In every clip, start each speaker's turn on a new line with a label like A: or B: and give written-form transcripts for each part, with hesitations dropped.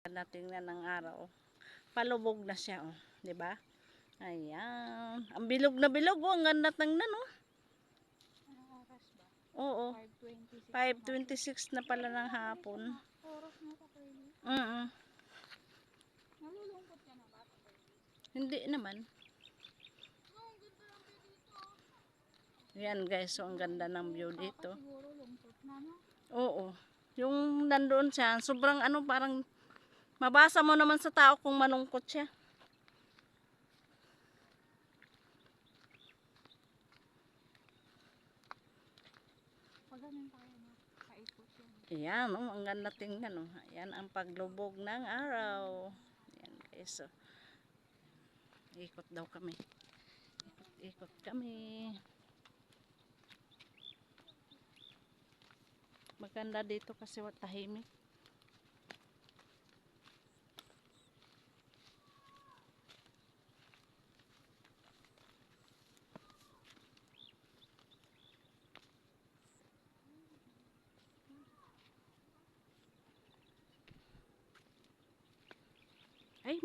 A: Natingnan ng araw. Palubog na siya, oh, 'di ba? Ayan. Ang bilog na bilog, oh, ang ganda tingnan, oh.
B: Anong oras ba?
A: Oo.
B: 5:26.
A: 5:26 na pala ng hapon.
B: Oras na pa pwede. Nalulungkot ka na ba?
A: Hindi naman. Yan guys, so ang ganda ng view dito.
B: Siguro lungkot na, no?
A: Oo. Yung nandoon siya, sobrang ano, parang mabasa mo naman sa tao kung malungkot siya.
B: Pag ganun tayo na, paikot yan.
A: Ayan, oh, ang ganda tingnan, oh. Ayan ang paglubog ng araw. Ayan guys, so ikot daw kami. Ikot kami. Maganda dito kasi tahimik. Ay,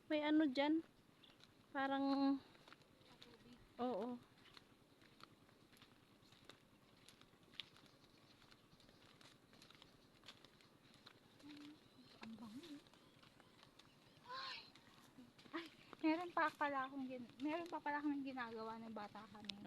A: may ano dyan. Parang, oo.
B: Ang bango. Ay, meron pa pala akong ginagawa ng bata kami.